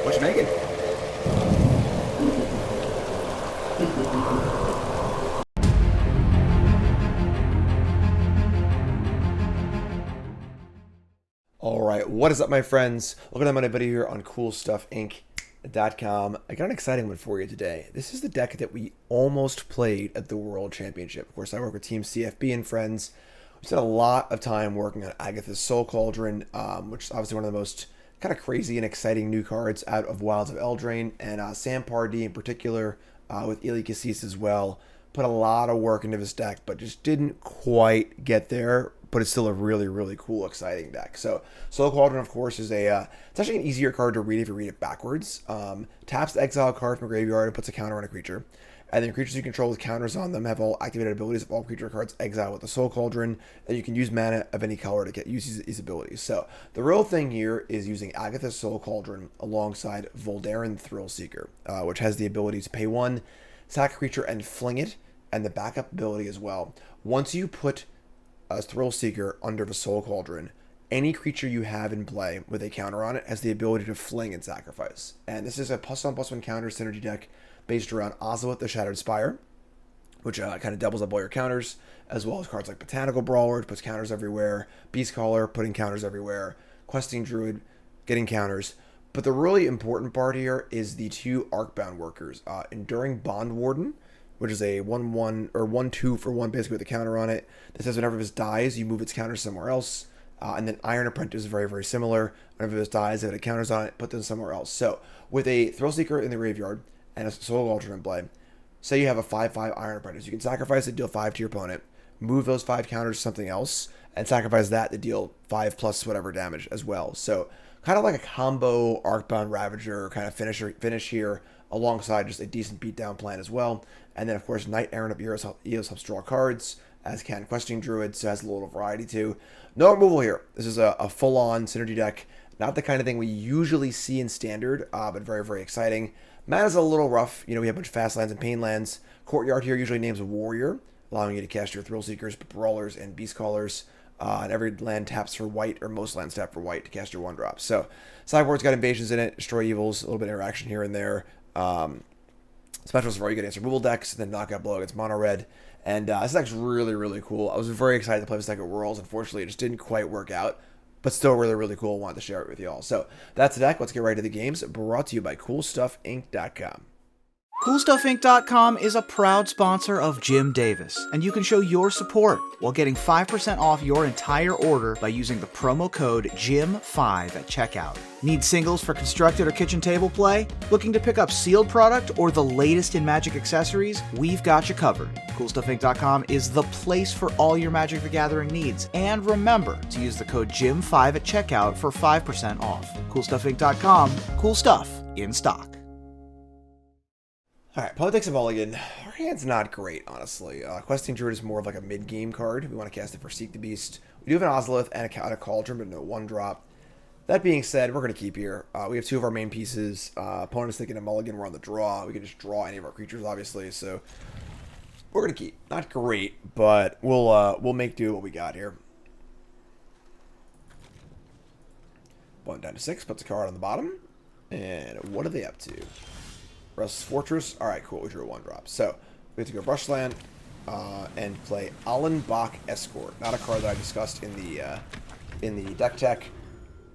What you making? Alright, what is up my friends? Welcome to my video here on CoolStuffInc.com. I got an exciting one for you today. This is the deck that we almost played at the World Championship. Of course, I work with Team CFB and friends. We spent a lot of time working on Agatha's Soul Cauldron, which is obviously one of the most kind of crazy and exciting new cards out of Wilds of Eldraine, and Sam Pardee in particular, with Ili Kassis as well, put a lot of work into this deck, but just didn't quite get there. But it's still a really, really cool, exciting deck. So, Soul Cauldron, of course, is it's actually an easier card to read if you read it backwards. Taps the exile card from a graveyard and puts a counter on a creature. And then creatures you control with counters on them have all activated abilities of all creature cards exiled with the Soul Cauldron. And you can use mana of any color to use these abilities. So, the real thing here is using Agatha's Soul Cauldron alongside Voldaren Thrillseeker, which has the ability to pay 1, sack a creature, and fling it, and the backup ability as well. Once you put a Thrillseeker under the Soul Cauldron, any creature you have in play with a counter on it has the ability to fling and sacrifice. And this is a +1/+1 counter synergy deck based around Ozolith the Shattered Spire, which kind of doubles up all your counters, as well as cards like Botanical Brawler, which puts counters everywhere, Beastcaller, putting counters everywhere, Questing Druid, getting counters. But the really important part here is the 2 Arcbound workers, Enduring Bondwarden, which is a 1/1 or 1/2 for 1 basically with a counter on it. That says whenever this dies, you move its counter somewhere else. And then Iron Apprentice is very, very similar. Whenever this dies, if it counters on it, put them somewhere else. So with a Thrillseeker in the graveyard and a Soul Cauldron in play, say you have a 5/5 Iron Apprentice, you can sacrifice it, deal 5 to your opponent, move those 5 counters to something else, and sacrifice that to deal 5 plus whatever damage as well. So kind of like a combo Arcbound Ravager kind of finish here, alongside just a decent beatdown plan as well. And then, of course, Knight-Errant of Eos helps draw cards, as can Questing Druid, so has a little variety too. No removal here. This is a full-on synergy deck. Not the kind of thing we usually see in Standard, but very, very exciting. Mana's a little rough. You know, we have a bunch of fast lands and pain lands. Courtyard here usually names a warrior, allowing you to cast your Thrillseekers, Brawlers, and Beastcallers. And every land taps for white, or most lands tap for white to cast your 1-drops. So, Sideboard's got Invasions in it, Destroy Evils, a little bit of interaction here and there. Specials for all you get against removal decks, then Knockout Blow against Mono Red. And this deck's really, really cool. I was very excited to play this deck at Worlds. Unfortunately, it just didn't quite work out, but still really, really cool. I wanted to share it with you all. So that's the deck. Let's get right to the games. Brought to you by CoolStuffInc.com. CoolStuffInc.com is a proud sponsor of Jim Davis, and you can show your support while getting 5% off your entire order by using the promo code JIM5 at checkout. Need singles for constructed or kitchen table play? Looking to pick up sealed product or the latest in Magic accessories? We've got you covered. CoolStuffInc.com is the place for all your Magic the Gathering needs. And remember to use the code JIM5 at checkout for 5% off. CoolStuffInc.com, cool stuff in stock. Alright, Politics of Mulligan. Our hand's not great, honestly. Questing Druid is more of like a mid-game card. We want to cast it for Seek the Beast. We do have an Ozolith and a Cauldron, but no 1-drop. That being said, we're going to keep here. We have 2 of our main pieces. Opponent's thinking of Mulligan. We're on the draw. We can just draw any of our creatures, obviously. So we're going to keep. Not great, but we'll make do what we got here. One down to 6. Puts a card on the bottom. And what are they up to? Restless Fortress. Alright, cool. We drew a 1-drop. So, we have to go Brushland and play Ollenbock Escort. Not a card that I discussed in the deck tech.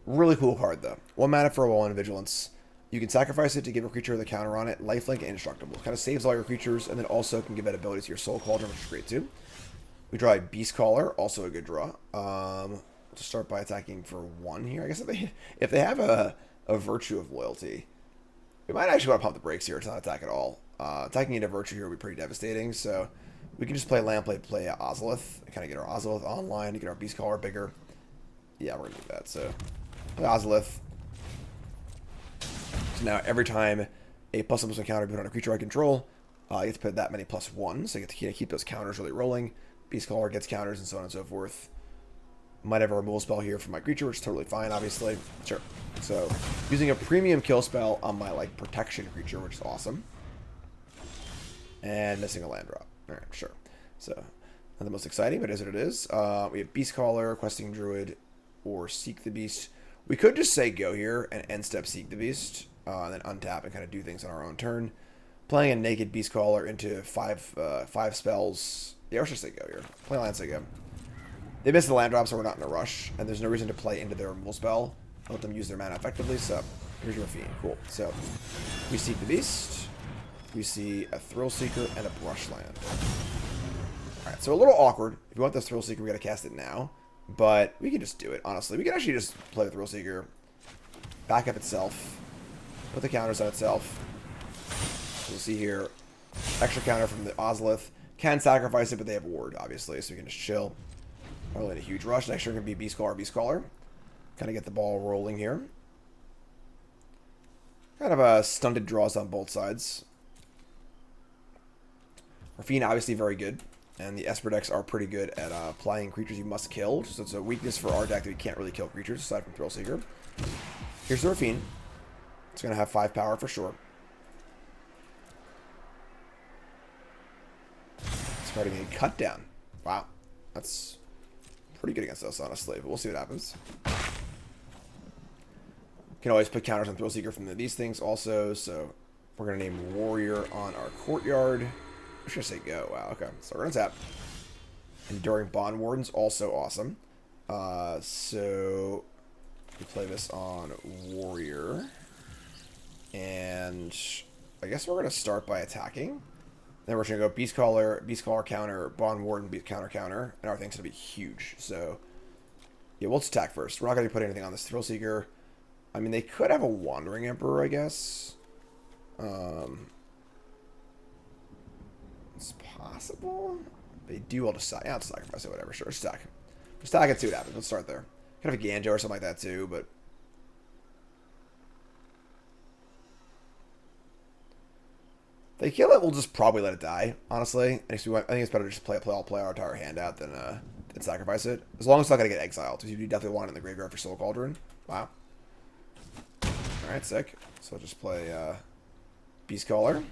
Really cool card, though. 1 mana for a Wall and Vigilance. You can sacrifice it to give a creature with a counter on it. Lifelink and Indestructible. Kind of saves all your creatures, and then also can give that ability to your Soul Cauldron, which is great, too. We draw a Beastcaller. Also a good draw. To start by attacking for 1 here. I guess if they have a Virtue of Loyalty, we might actually want to pump the brakes here to not attack at all. Attacking into Virtue here would be pretty devastating, so we can just play Lamplight, play Ozolith, and kind of get our Ozolith online, to get our Beastcaller bigger. Yeah, we're going to do that, so play Ozolith. So now every time a +1/+1 counter put on a creature I control, you get to put that many +1, so you get to keep those counters really rolling. Beastcaller gets counters and so on and so forth. Might have a removal spell here for my creature, which is totally fine, obviously. Sure. So, using a premium kill spell on my, like, protection creature, which is awesome. And missing a land drop. Alright, sure. So, not the most exciting, but it is what it is. We have Beastcaller, Questing Druid, or Seek the Beast. We could just say go here and end step Seek the Beast. and then untap and kind of do things on our own turn. Playing a naked Beastcaller into five spells. Yeah, let's just say go here. Play land, say go. They missed the land drop, so we're not in a rush, and there's no reason to play into their removal spell. Let them use their mana effectively, so here's your fiend. Cool. So we seek the beast, we see a Thrillseeker, and a Brushland. Alright, so a little awkward. If we want this Thrillseeker, we gotta cast it now. But we can just do it, honestly. We can actually just play the Thrillseeker, back up itself, put the counters on itself. You'll see here, extra counter from the Ozolith. Can sacrifice it, but they have ward, obviously, so we can just chill. Not really in a huge rush. Next turn can be Beastcaller. Kind of get the ball rolling here. Kind of a stunted draws on both sides. Our Fiend obviously very good, and the Esper decks are pretty good at playing creatures you must kill. So it's a weakness for our deck that we can't really kill creatures aside from Thrillseeker. Here's the Fiend. It's going to have 5 power for sure. Starting a cut down. Wow, that's pretty good against us, honestly, but we'll see what happens. Can always put counters on Thrillseeker from these things also, so we're going to name Warrior on our Courtyard. I should say go. Wow, okay. So we're going to tap. Enduring Bondwarden's also awesome. So we play this on Warrior. And I guess we're going to start by attacking. Then we're going to go Beastcaller counter, Bondwarden counter, and our thing's going to be huge. So, yeah, we'll attack first. We're not going to put anything on this Thrillseeker. I mean, they could have a Wandering Emperor, I guess. It's possible. They do all decide. Yeah, I'll sacrifice it, whatever. Sure, stack. Just stack it, see what happens. Let's start there. Could have a Eiganjo or something like that, too, but... If they kill it, we'll just probably let it die, honestly. I think it's better to just play our entire hand out than sacrifice it. As long as it's not going to get exiled. Because you definitely want it in the graveyard for Soul Cauldron. Wow. Alright, sick. So I'll just play Beastcaller.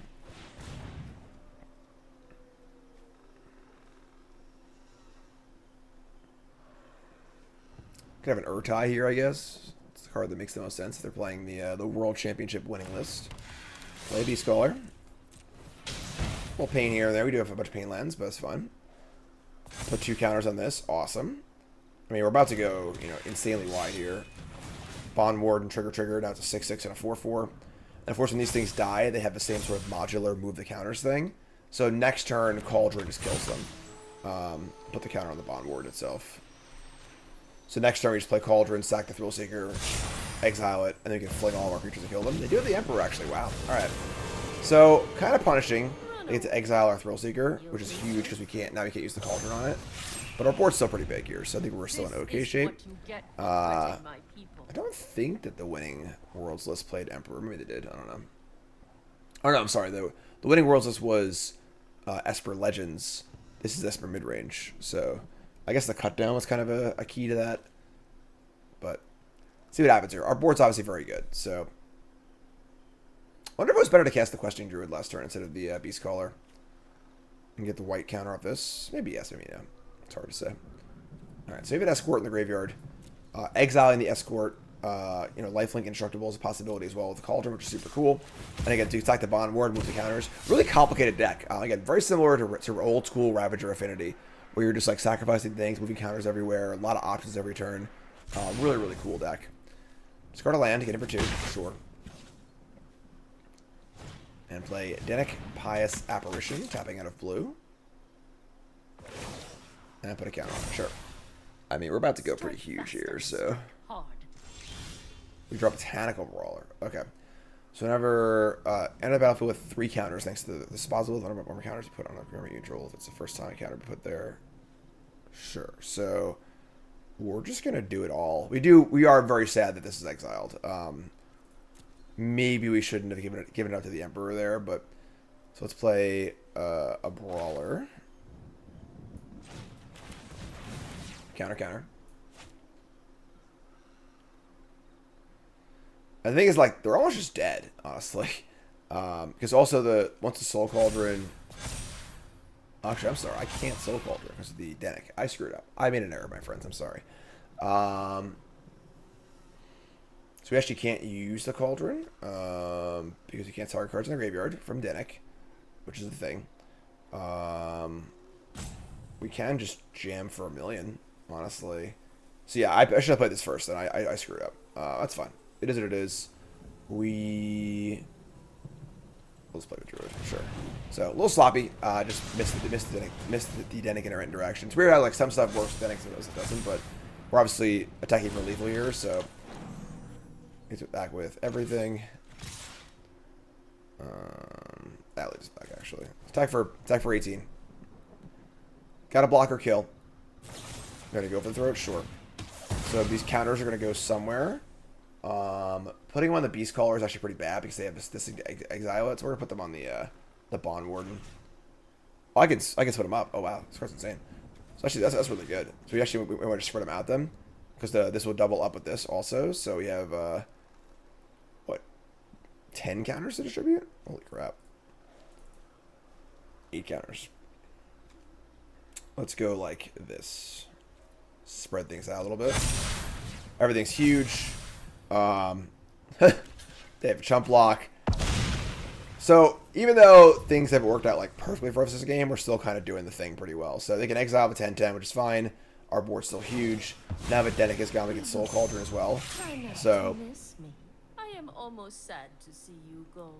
Could have an Urtai here, I guess. It's the card that makes the most sense if they're playing the World Championship winning list. Play Beastcaller. A little pain here and there. We do have a bunch of pain lands, but it's fun. Put 2 counters on this. Awesome. I mean, we're about to go, insanely wide here. Bondwarden, trigger. Now it's a 6/6 and a 4/4. And of course, when these things die, they have the same sort of modular move the counters thing. So next turn, Cauldron just kills them. Put the counter on the Bondwarden itself. So next turn, we just play Cauldron, sack the Thrillseeker, exile it, and then we can fling all of our creatures and kill them. They do have the Emperor, actually. Wow. Alright. So, kind of punishing. They get to exile our Thrillseeker, which is huge because we can't use the Cauldron on it. But our board's still pretty big here, so I think we're still in okay shape. I don't think that the winning Worlds list played Emperor. Maybe they did. I don't know. Oh no, I'm sorry. The winning Worlds list was Esper Legends. This is Esper Midrange. So I guess the cut down was kind of a key to that. But see what happens here. Our board's obviously very good. So I wonder if it was better to cast the Questing Druid last turn instead of the Beastcaller. And get the white counter off this. Maybe yes, maybe no. It's hard to say. Alright, so we have an Escort in the graveyard. Exiling the Escort, lifelink indestructible is a possibility as well with the Cauldron, which is super cool. And again, to attack the Bondwarden, move the counters. Really complicated deck. Again, very similar to old school Ravager Affinity, where you're just like sacrificing things, moving counters everywhere, a lot of options every turn. Really, really cool deck. Discard a land to get in for 2, sure. And play Denic Pious Apparition, tapping out of blue. And put a counter on it, sure. I mean, we're about to go pretty huge here, so... We draw Botanical Brawler. Okay. So whenever... enter the battlefield with 3 counters, thanks to the Ozolith. What more counters you put on a graveyard neutral if it's the first time a counter to put there. Sure. So, we're just going to do it all. We are very sad that this is exiled. Maybe we shouldn't have given it up to the Emperor there, but... So let's play a Brawler. Counter. I think it's like they're almost just dead, honestly. Because also once the Soul Cauldron. Actually, I'm sorry, I can't Soul Cauldron because of the Denic. I screwed up. I made an error, my friends. I'm sorry. So we actually can't use the Cauldron because you can't target cards in the graveyard from Dennick, which is the thing. We can just jam for 1,000,000, honestly. So yeah, I should have played this first, and I screwed up. That's fine. It is what it is. Let's play with Druid for sure. So a little sloppy. Just missed the Dennick in our interaction. It's weird how like some stuff works with Dennick, sometimes it doesn't. But we're obviously attacking for lethal here, so get to attack with everything. That leads us back actually. Attack for 18. Got a block or kill. Gonna go for the throat, sure. So these counters are gonna go somewhere. Putting them on the Beastcaller is actually pretty bad because they have this exile it, so we're gonna put them on the Bondwarden. Oh, I can split them up. Oh wow, this card's insane. So actually that's really good. So we want to spread them out then, because this will double up with this also. So we have what, 10 counters to distribute? Holy crap! 8 counters. Let's go like this. Spread things out a little bit. Everything's huge. They have a chump block. So even though things haven't worked out like perfectly for us this game, we're still kind of doing the thing pretty well. So they can exile the 10/10, which is fine. Our board's still huge. Now that Dennick is gone, we can Soul Cauldron as well. So I am almost sad to see you go.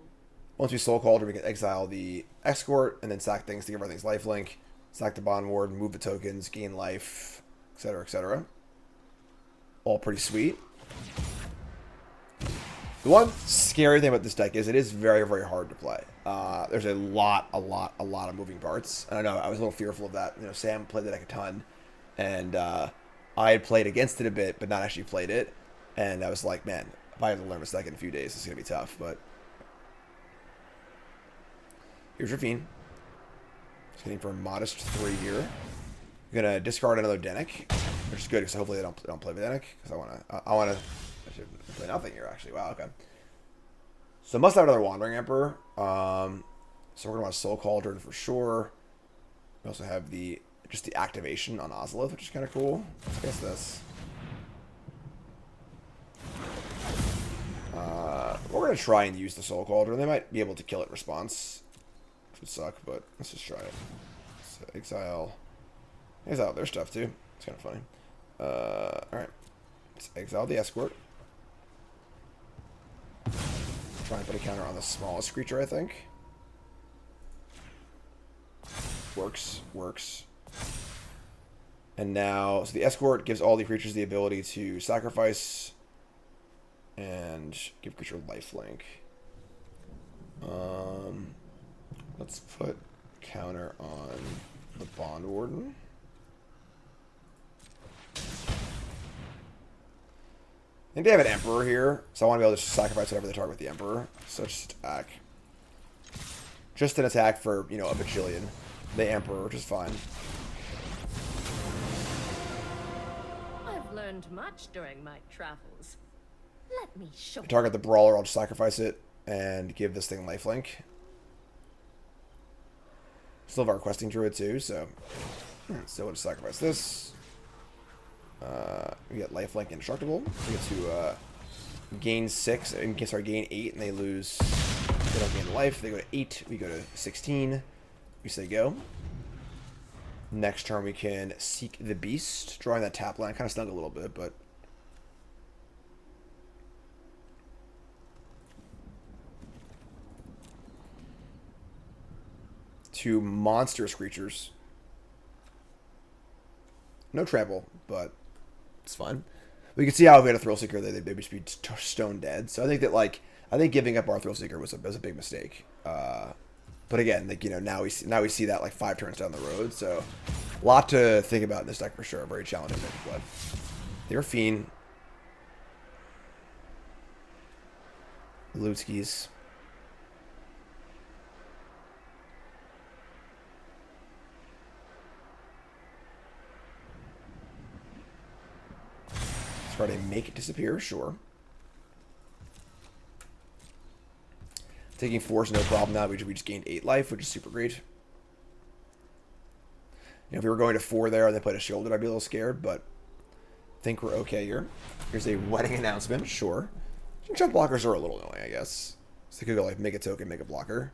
Once we Soul Cauldron, we can exile the Escort and then sack things to give our things lifelink. Sack the Bondwarden, move the tokens, gain life, etc., etc. All pretty sweet. The one scary thing about this deck is it is very, very hard to play. There's a lot of moving parts. I don't know, I was a little fearful of that. You know, Sam played the deck a ton, and I had played against it a bit, but not actually played it. And I was like, man, if I have to learn this deck in a few days, it's gonna be tough. But here's your Fiend. Just hitting for a modest 3 here. I'm gonna discard another Dennick, which is good because hopefully they don't play with Dennick, because I wanna. I should play nothing here, actually. Wow, okay. So must have another Wandering Emperor. So we're going to want a Soul Cauldron for sure. We also have just the activation on Ozolith, which is kind of cool. Let's guess this. We're going to try and use the Soul Cauldron. They might be able to kill it in response, which would suck, but let's just try it. So exile their stuff, too. It's kind of funny. Alright. Let's exile the Escort. Try and put a counter on the smallest creature, I think. Works. And now, so the Escort gives all the creatures the ability to sacrifice and give creature lifelink. Let's put counter on the Bondwarden. I think they have an Emperor here, so I want to be able to sacrifice whatever they target with the Emperor. So just attack. Just an attack for, you know, a bajillion. The Emperor, which is fine. I've learned much during my travels. Let me show you. Target the Brawler, I'll just sacrifice it and give this thing lifelink. Still have our Questing Druid too, so still want to sacrifice this. We get lifelink indestructible. We get to gain 6, gain 8, and they lose. They don't gain life. They go to 8. We go to 16. We say go. Next turn we can Seek the Beast, drawing that tap line. Kind of stung a little bit, but two monstrous creatures. No trample, but it's fun. We can see how if we had a Thrillseeker, they'd just be stone dead. So I think that giving up our Thrillseeker was a big mistake. But again, like, you know, now we see that like 5 turns down the road. So a lot to think about in this deck for sure. Very challenging deck to play. They're Fiend. Lutskis. Try to make it disappear, sure. Taking 4 is no problem now. We just gained 8 life, which is super great. You know, if we were going to 4 there and they played a Shielded, I'd be a little scared, but I think we're okay here. Here's a wedding announcement, sure. Jump blockers are a little annoying, I guess. So they could go like make a token, make a blocker.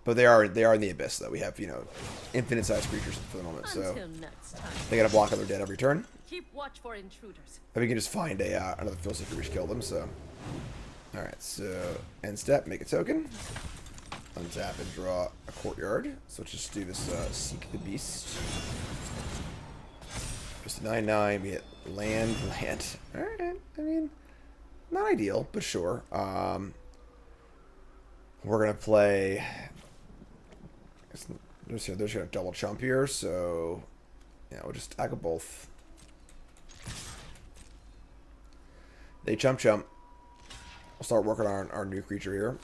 But they are in the abyss though. We have, you know, infinite sized creatures for the moment, so Until next time. they gotta block on their dead every turn. Keep watch for intruders. And we can just find a another Thrillseeker, we should kill them, so. Alright, so end step, make a token. Untap and draw a courtyard. So let's just do this Seek the Beast. Just a 9/9, we hit land. Alright, I mean, not ideal, but sure. We're gonna play. They're just gonna double chump here, so yeah, we'll just tackle both. They chump. We'll start working on our new creature here.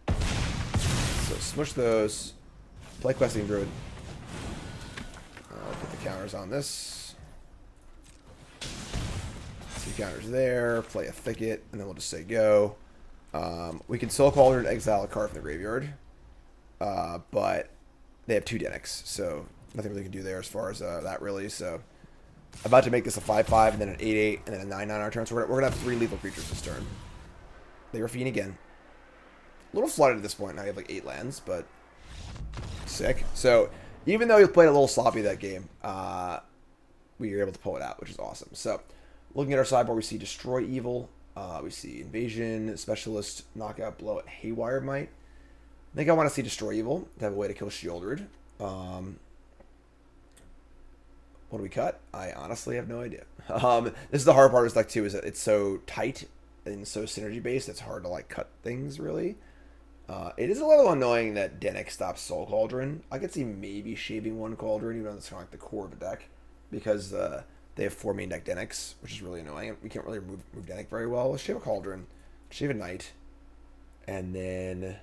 So smush those. Play Questing Druid. Put the counters on this. 2 counters there. Play a Thicket, and then we'll just say go. We can Soul Cauldron and exile a card from the graveyard. But they have 2 Denix, so nothing really can do there as far as that really. So I'm about to make this a 5/5 and then an 8/8 and then a 9/9 on our turn. So we're gonna have 3 lethal creatures this turn. They are Fiend again. A little flooded at this point. Now you have like 8 lands, but sick. So even though you played a little sloppy that game, we were able to pull it out, which is awesome. So looking at our sideboard, we see Destroy Evil. We see Invasion, Specialist, Knockout Blow at Haywire Mite. I think I want to see Destroy Evil to have a way to kill Shieldred. What do we cut? I honestly have no idea. This is the hard part of this deck too, is that it's so tight and so synergy based, it's hard to like cut things really. It is a little annoying that Denix stops Soul Cauldron. I could see maybe shaving 1 Cauldron, even though it's kind of like the core of the deck, because they have 4 main deck Denix, which is really annoying. We can't really move Denix very well. Let's shave a Cauldron, shave a Knight, and then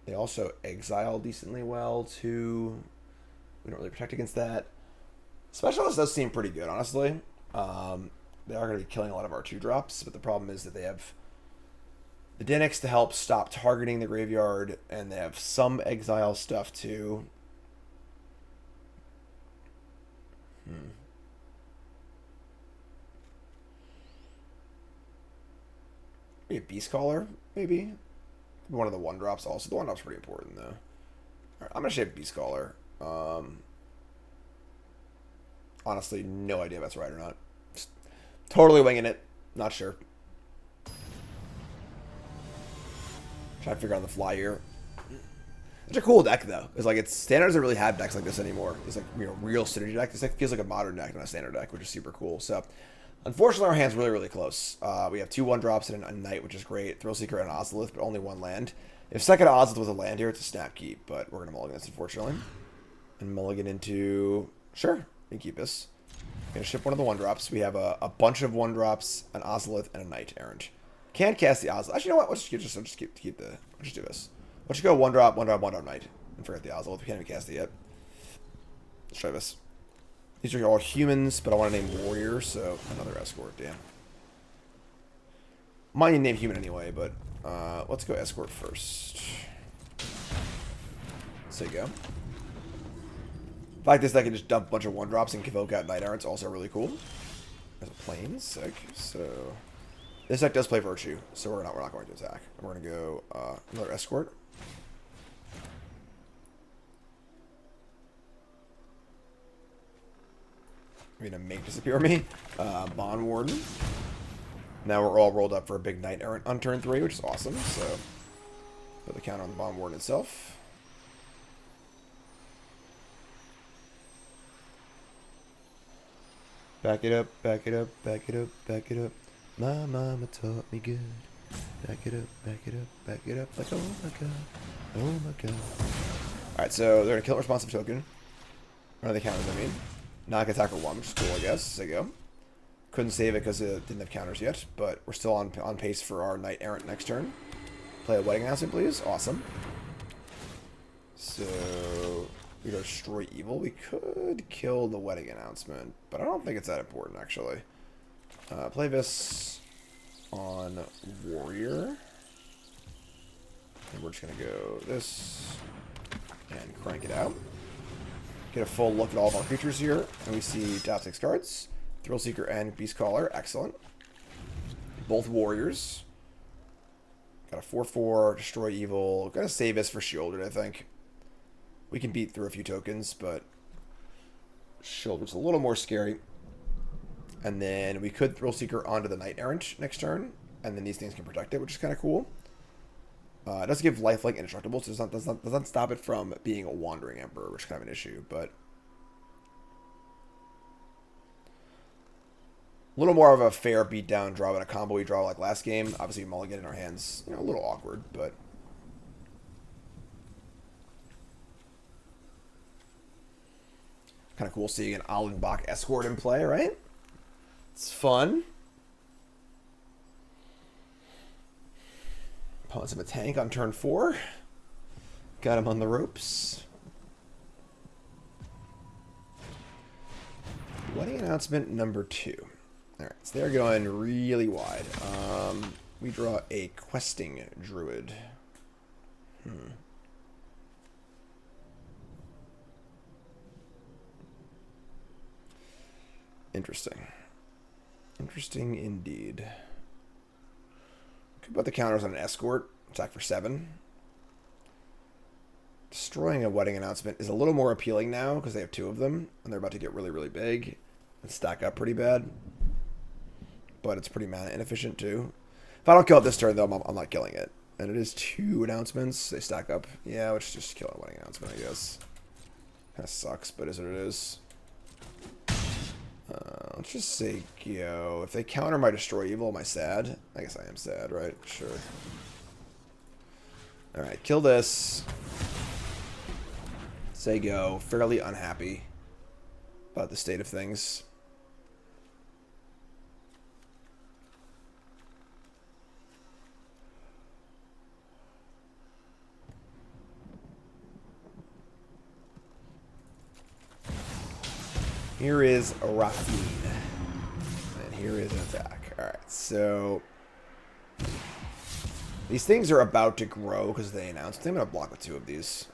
they also exile decently well too. We don't really protect against that. Specialist does seem pretty good, honestly. They are going to be killing a lot of our 2-drops, but the problem is that they have the Denix to help stop targeting the graveyard, and they have some exile stuff too. Maybe a Beastcaller, maybe. One of the 1-drops also. The 1-drop's pretty important, though. Alright, I'm going to shave Beastcaller. Honestly, no idea if that's right or not. Just totally winging it. Not sure. Trying to figure out on the fly here. It's a cool deck, though. It's like, standard doesn't really have decks like this anymore. It's like, you know, real synergy deck. This deck feels like a modern deck, not a standard deck, which is super cool. So, unfortunately, our hand's really, really close. We have 2 1-drops and a Knight, which is great. Thrillseeker and Ozolith, but only 1 land. If second Ozolith was a land here, it's a snap keep, but we're going to mulligan this, unfortunately. And mulligan into... Sure, we can keep this. Going to ship one of the 1-drops. We have a bunch of 1-drops, an Ozolith, and a Knight-Errant. Can't cast the Ozolith. Actually, you know what? Let's just keep the... Let's just do this. Let's just go 1-drop, 1-drop, 1-drop Knight. And forget the Ozolith. We can't even cast it yet. Let's try this. These are all humans, but I want to name Warrior, so another Escort, damn. Might name human anyway, but let's go Escort first. Let's say go. In fact, this deck can just dump a bunch of 1-drops and convoke out Knight-Errant's also really cool. There's a Plains, sick. So this deck does play Virtue, so we're not going to attack. We're going to go another Escort. We're going to make disappear me. Bondwarden. Now we're all rolled up for a big Knight-Errant on turn 3, which is awesome. So put the counter on the Bondwarden itself. Back it up, back it up, back it up, back it up. My mama taught me good. Back it up, back it up, back it up. Like, oh my god, oh my god. Alright, so they're going to kill a responsive token. Run the counters, I mean. Not going to attack for 1, which is cool, I guess. There you go. Couldn't save it because it didn't have counters yet, but we're still on pace for our Knight-Errant next turn. Play a Wedding Announcement, please. Awesome. So we go Destroy Evil. We could kill the Wedding Announcement, but I don't think it's that important, actually. Play this on Warrior. And we're just going to go this and crank it out. Get a full look at all of our creatures here, and we see top 6 cards. Thrillseeker and Beastcaller. Excellent. Both warriors. Got a 4/4, destroy evil. Gonna save us for shielded, I think. We can beat through a few tokens, but shielded's a little more scary. And then we could Thrillseeker onto the Knight-Errant next turn, and then these things can protect it, which is kind of cool. It does give lifelink indestructible, so it doesn't stop it from being a Wandering Emperor, which is kind of an issue, but a little more of a fair beatdown draw than a combo we draw like last game. Obviously, mulligan in our hands, you know, a little awkward, but kind of cool seeing an Ollenbock Escort in play, right? It's fun. Opponent's him a tank on turn 4. Got him on the ropes. Wedding announcement number 2. Alright, so they're going really wide. We draw a Questing Druid. Interesting. Interesting indeed. Could put the counters on an Escort. Attack for 7. Destroying a Wedding Announcement is a little more appealing now because they have 2 of them. And they're about to get really, really big. And stack up pretty bad. But it's pretty mana inefficient too. If I don't kill it this turn though, I'm not killing it. And it is 2 announcements. They stack up. Yeah, which is just kill a Wedding Announcement, I guess. Kind of sucks, but is what it is. Let's just say go. If they counter my Destroy Evil, am I sad? I guess I am sad, right? Sure. Alright, kill this. Say go. Fairly unhappy about the state of things. Here is a Rafine. And here is an attack. Alright, so these things are about to grow because they announced. I'm going to block with 2 of these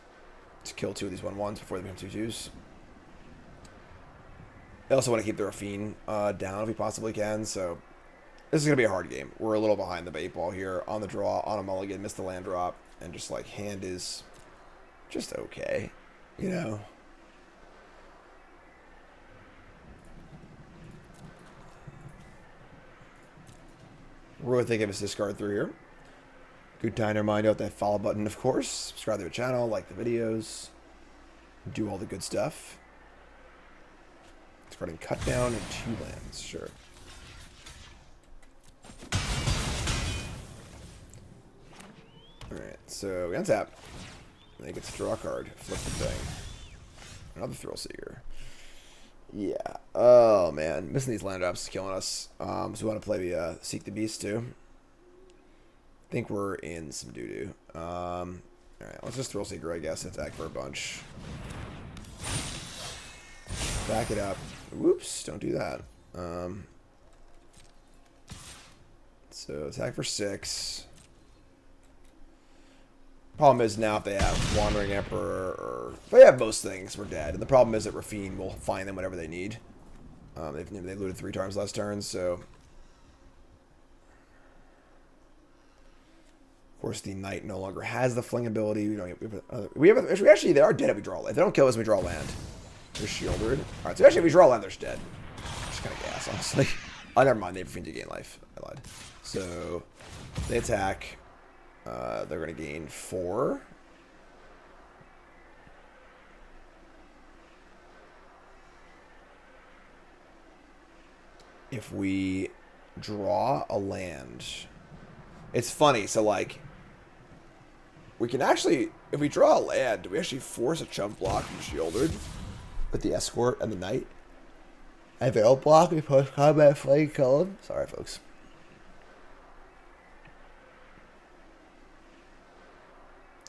to kill 2 of these 1/1s before they become 2/2s. They also want to keep the Rafine down if we possibly can, so this is going to be a hard game. We're a little behind the 8-ball here on the draw, on a mulligan, missed the land drop, and just like hand is just okay, you know. Really think of his discard through here. Good time to remind you about that follow button, of course. Subscribe to the channel, like the videos, do all the good stuff. Discarding cut down and 2 lands, sure. Alright, so we untap. And they get to draw a card, flip the thing. Another Thrillseeker. Yeah. Oh, man. Missing these land drops is killing us. So we want to play the Seek the Beast, too. I think we're in some doo-doo. Alright, let's just Thrillseeker, I guess. Attack for a bunch. Back it up. Whoops, don't do that. So attack for 6. Problem is now if they have Wandering Emperor, or if they have most things, we're dead. And the problem is that Rafine will find them whenever they need. They looted 3 times last turn, so. Of course, the Knight no longer has the Fling ability. We actually, they are dead if we draw land. If they don't kill us, we draw land. They're shielded. Alright, so actually if we draw land, they're dead. Just kind of gas, honestly. Oh, never mind. They Rafine to gain life. I lied. So, they attack. They're going to gain 4. If we draw a land, it's funny. So, like, we can actually, if we draw a land, do we actually force a chump block from shielded with the Escort and the Knight? And if they don't block, we post combat flame kill them. Sorry, folks.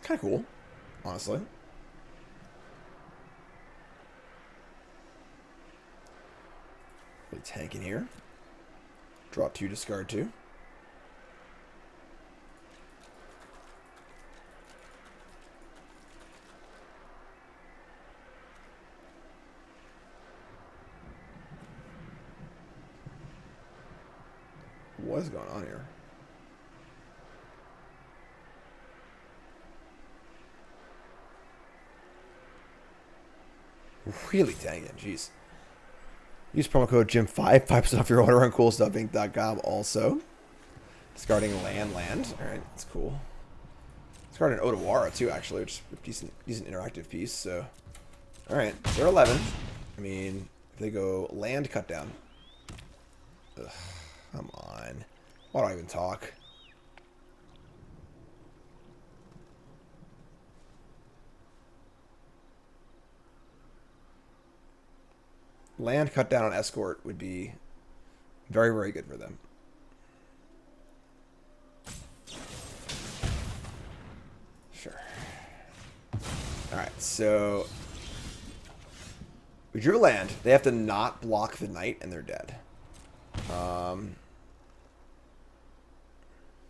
Kind of cool, honestly. Put a tank in here. Draw 2, discard 2. What is going on here? Really dang it, jeez. Use promo code GYM5, 5% off your order on CoolStuffInc.com also. Discarding land. Alright, that's cool. Discarding Odawara too, actually, which is a decent interactive piece, so. Alright, they're 11. I mean, if they go land cut down. Ugh, come on. Why do I even talk? Land cut down on Escort would be very, very good for them. Sure. Alright, so we drew land. They have to not block the knight and they're dead.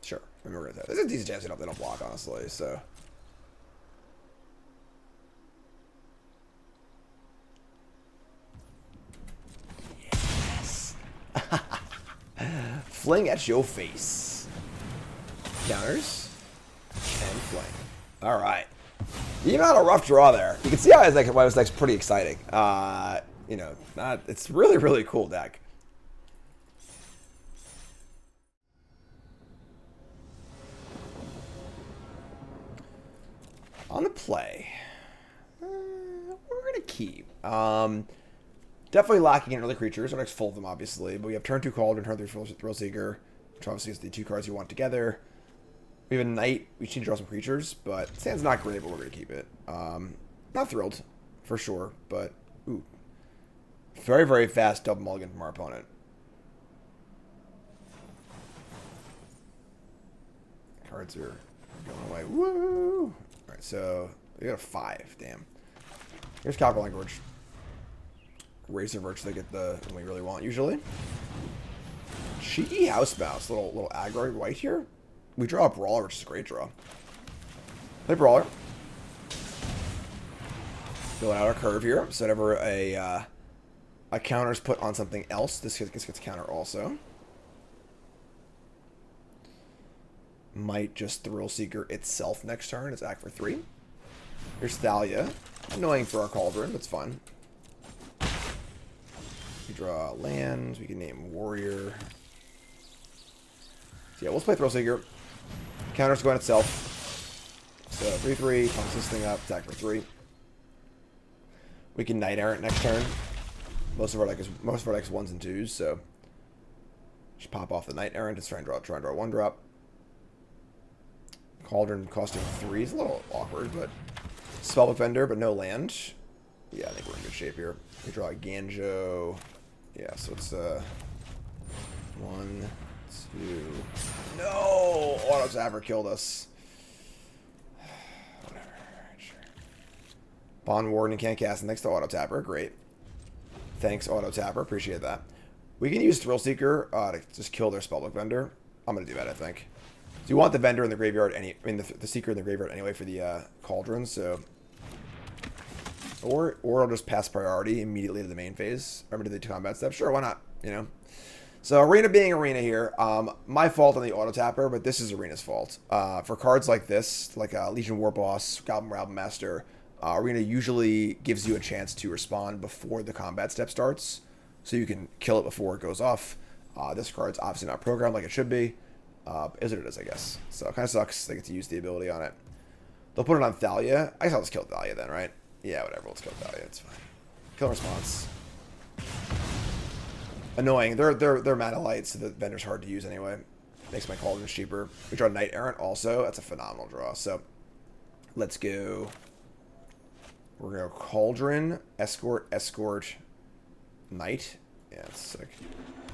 Sure. Remember that. There's a decent chance they don't block, honestly, so. Fling at your face. Counters. And fling. Alright. Even on a rough draw there. You can see how his deck's pretty exciting. You know, it's really, really cool deck. On the play. We're going to keep. Definitely lacking in early creatures. Our deck's full of them, obviously. But we have turn 2 Cauldron, turn 3 Thrillseeker, which obviously is the 2 cards you want together. We have a Knight. We need to draw some creatures, but Sand's not great, but we're going to keep it. Not thrilled, for sure, but ooh. Very, very fast double mulligan from our opponent. Cards are going away. Woo! Alright, so we got a 5. Damn. Here's Copperline Gorge. Razorverge Thicket, the one we really want usually. Cheeky House Mouse, little aggro white here. We draw a Brawler, which is a great draw. Play Brawler. Fill out our curve here. So whenever a counter's put on something else, this gets counter also. Might just Thrillseeker itself next turn. It's act for 3. Here's Thalia. Annoying for our Cauldron, but it's fun. We draw lands. We can name Warrior. So yeah, let's play Thrillseeker. Counter's going itself. So 3/3. Pumps this thing up. Attack for 3. We can Knight-Errant next turn. Most of our deck is 1s and 2s. So just pop off the Knight-Errant. Just try and draw 1-drop. Cauldron costing 3 is a little awkward, but Spellbook Vendor, but no land. Yeah, I think we're in good shape here. We draw Eiganjo. Yeah, so it's 1, 2. No! Auto Tapper killed us. Whatever. Alright, sure. Bondwarden can't cast next to Auto Tapper. Great. Thanks, Auto Tapper. Appreciate that. We can use Thrillseeker to just kill their Spellbook Vendor. I'm going to do that, I think. So you want the Vendor in the graveyard, the Seeker in the graveyard anyway for the Cauldron, so. Or I'll just pass priority immediately to the main phase. Remember to the combat step? Sure, why not? You know? So Arena being Arena here. My fault on the auto tapper, but this is Arena's fault. For cards like this, like Legion War Boss, Goblin Rabble Master, Arena usually gives you a chance to respond before the combat step starts. So you can kill it before it goes off. This card's obviously not programmed like it should be. Is what it is, I guess. So it kind of sucks. They get to use the ability on it. They'll put it on Thalia. I guess I'll just kill Thalia then, right? Yeah, whatever. Let's kill Thalia. It's fine. Kill response. Annoying. They're mana light, so the Vendor's hard to use anyway. Makes my Cauldron cheaper. We draw Knight-Errant also. That's a phenomenal draw. So let's go. We're going to Cauldron, Escort, Knight. Yeah, it's sick.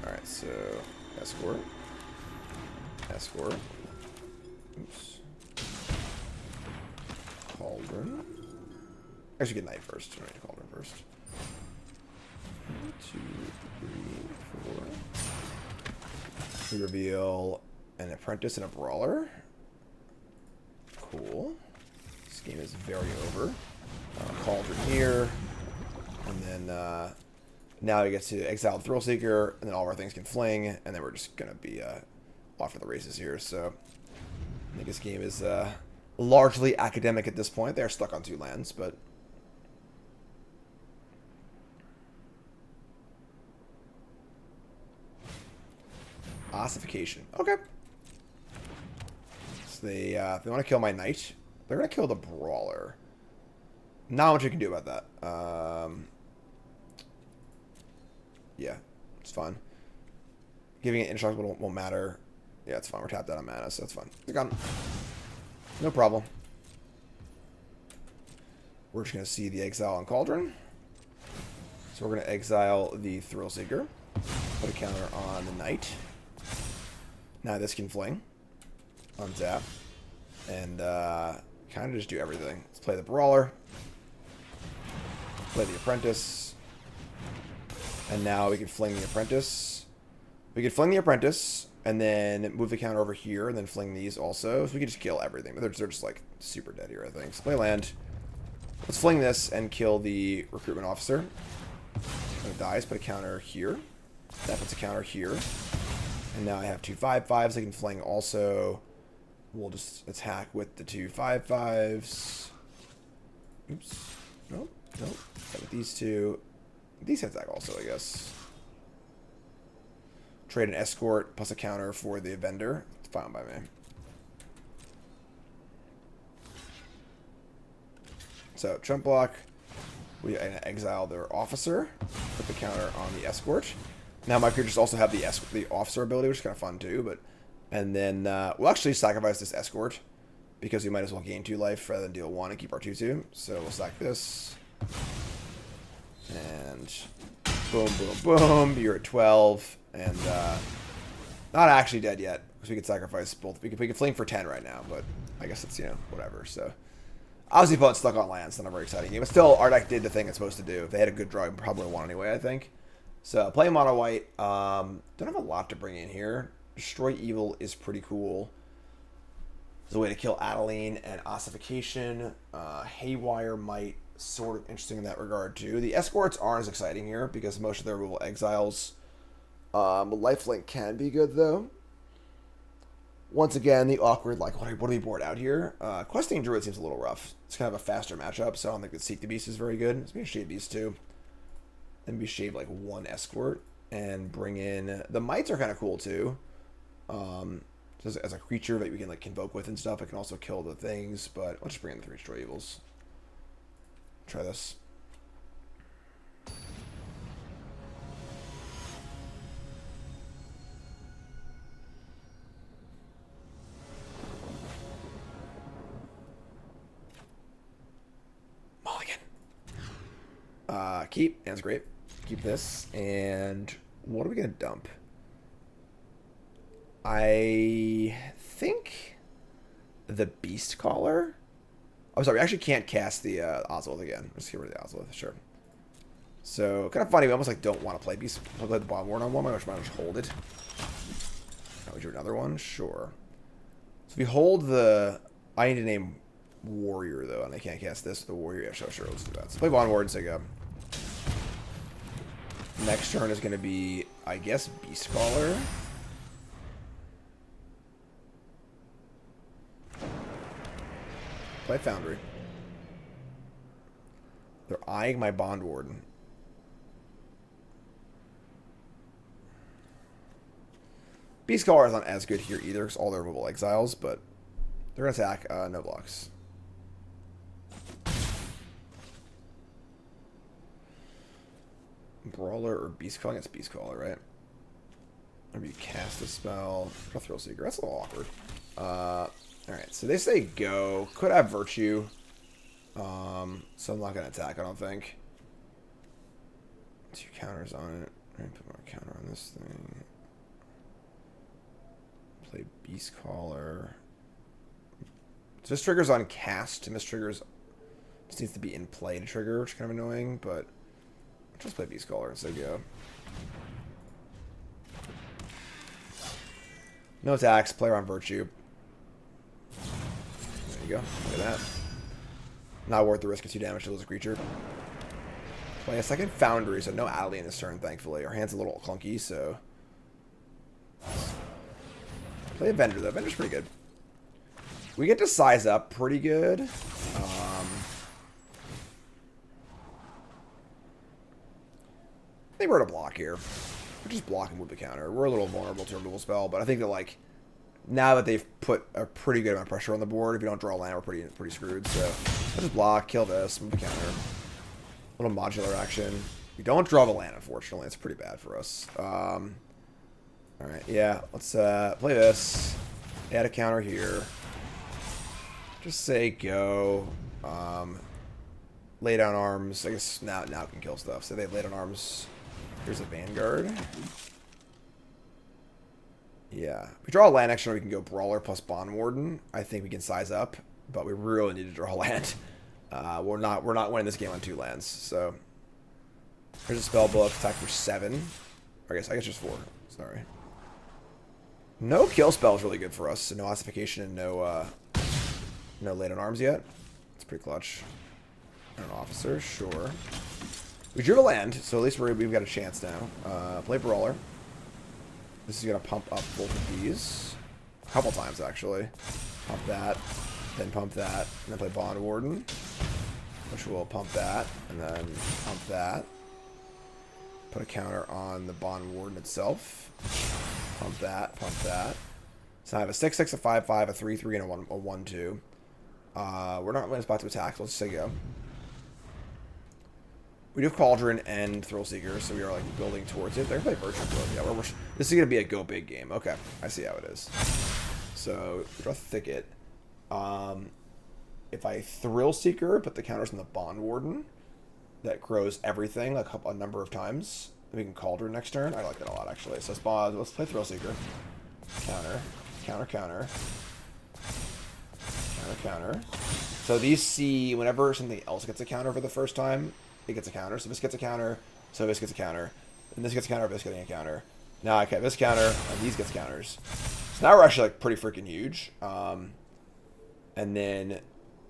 Alright, so Escort. Oops. Cauldron. Actually, get Knight first. All right, Cauldron first. 1, 2, 3, 4. We reveal an Apprentice and a Brawler. Cool. This game is very over. Cauldron here. And then Now we get to exile the Thrillseeker, and then all of our things can fling, and then we're just going to be off for the races here. So I think this game is largely academic at this point. They're stuck on 2 lands, but... Ossification. Okay. So they want to kill my Knight. They're going to kill the Brawler. Not much you can do about that. Yeah, it's fine. Giving it indestructible won't matter. Yeah, it's fine. We're tapped out on mana, so that's fine. They're gone. No problem. We're just going to see the exile on Cauldron. So we're going to exile the Thrillseeker. Put a counter on the Knight. Now this can fling. Untap. And kind of just do everything. Let's play the Brawler. Play the Apprentice. And now we can fling the Apprentice. We can fling the Apprentice, and then move the counter over here, and then fling these also. So we can just kill everything. But they're just, like, super dead here, I think. So play land. Let's fling this and kill the Recruitment Officer. When it dies, put a counter here. That puts a counter here. And now I have 2 5/5s. I can fling also. We'll just attack with the 2 5/5s. Oops. Nope. Nope. With these 2. These attack also, I guess. Trade an Escort plus a counter for the vendor. It's fine by me. So, Trump block. We exile their Officer. Put the counter on the Escort. Now my creatures also have the Officer ability, which is kind of fun too. But and then we'll actually sacrifice this Escort because we might as well gain 2 life rather than deal 1 and keep our 2/2. So we'll sack this. And boom, boom, boom. You're at 12. And not actually dead yet. Because we could sacrifice both. We could fling for 10 right now. But I guess it's, you know, whatever. So obviously opponent's stuck on lands. Not a very exciting game. But still, our deck did the thing it's supposed to do. If they had a good draw, we probably won anyway, I think. So play mono white. Don't have a lot to bring in here. Destroy Evil is pretty cool. There's a way to kill Adeline and Ossification. Haywire Mite. Sort of interesting in that regard too. The Escorts aren't as exciting here because most of their removal exiles. Lifelink can be good though. Once again, the awkward like what do we board out here? Questing Druid seems a little rough. It's kind of a faster matchup, so I don't think that Seek the Beast is very good. It's maybe Shade Beast too. And we shave like 1 Escort and bring in the Mites are kind of cool too. Just as a creature that we can like convoke with and stuff. I can also kill the things, but I'll just bring in the 3 Destroy Evils. Try this. Mulligan. Keep. That's great. Keep this. And what are we going to dump? I think the Beastcaller. I'm sorry, we actually can't cast the Ozolith again. Let's get rid of the Ozolith, sure. So, kind of funny, we almost like don't want to play Beast. I'll play the Bondwarden on one, I wish I might just hold it. Now we do another one? Sure. So we hold the... I need to name Warrior, though, and I can't cast this with the Warrior. Yeah, sure, let's do that. So play Bondwarden, so go. Next turn is going to be, I guess, Beastcaller. Play Foundry. They're eyeing my Bondwarden. Beastcaller is not as good here either because all their removal exiles, but they're going to attack. No blocks. Brawler or Beastcaller? It's Beastcaller, right? Maybe you cast a spell. Thrillseeker. That's a little awkward. Alright, so they say go. Could have Virtue. So I'm not going to attack, I don't think. 2 counters on it. Alright, put more counter on this thing. Play Beastcaller. So this triggers on cast, and this triggers... This needs to be in play to trigger, which is kind of annoying, but... I'll just play Beastcaller and say go. No attacks, player on Virtue. There you go. Look at that. Not worth the risk of 2 damage to lose a creature. Play a second Foundry, so no Alley this turn, thankfully. Our hand's a little clunky, so... Play a Vendor, though. Vendor's pretty good. We get to size up pretty good. I think we're going to block here. We're just blocking with the counter. We're a little vulnerable to a removal spell, but I think that, like, now that they've put a pretty good amount of pressure on the board, if you don't draw a land, we're pretty screwed. So, let's just block, kill this, move the counter. A little modular action. We don't draw the land, unfortunately. It's pretty bad for us. Alright, yeah. Let's play this. Add a counter here. Just say go. Lay down arms. I guess now can kill stuff. So they lay down arms. Here's a Vanguard. Yeah. If we draw a land next turn, we can go Brawler plus Bondwarden. I think we can size up, but we really need to draw a land. We're not winning this game on 2 lands. So here's a spell book. Attack for 7. I guess just 4. Sorry. No kill spell is really good for us. So no ossification and no lay down arms yet. It's pretty clutch. An officer, sure. We drew a land, so at least we've got a chance now. Play Brawler. This is going to pump up both of these. A couple times, actually. Pump that, then pump that, and then play Bondwarden, which will pump that, and then pump that. Put a counter on the Bondwarden itself. Pump that, pump that. So I have a 6/6, a 5/5, a 3/3, and a 1/2. We're not in a spot to attack, so let's just say go. We do have Cauldron and Thrillseeker, so we are like building towards it. They're going to play Virtue Blood. Yeah, this is going to be a go big game. Okay, I see how it is. So, we draw Thicket. If I Thrillseeker, put the counters on the Bondwarden, that grows everything like a number of times. Then we can Cauldron next turn. I like that a lot, actually. So let's play Thrillseeker. Counter, counter, counter. Counter, counter. So these see whenever something else gets a counter for the first time, it gets a counter. So this gets a counter, so this gets a counter. And this gets a counter, this getting a counter. Now I get this counter, and these gets counters. So now we're actually like pretty freaking huge. And then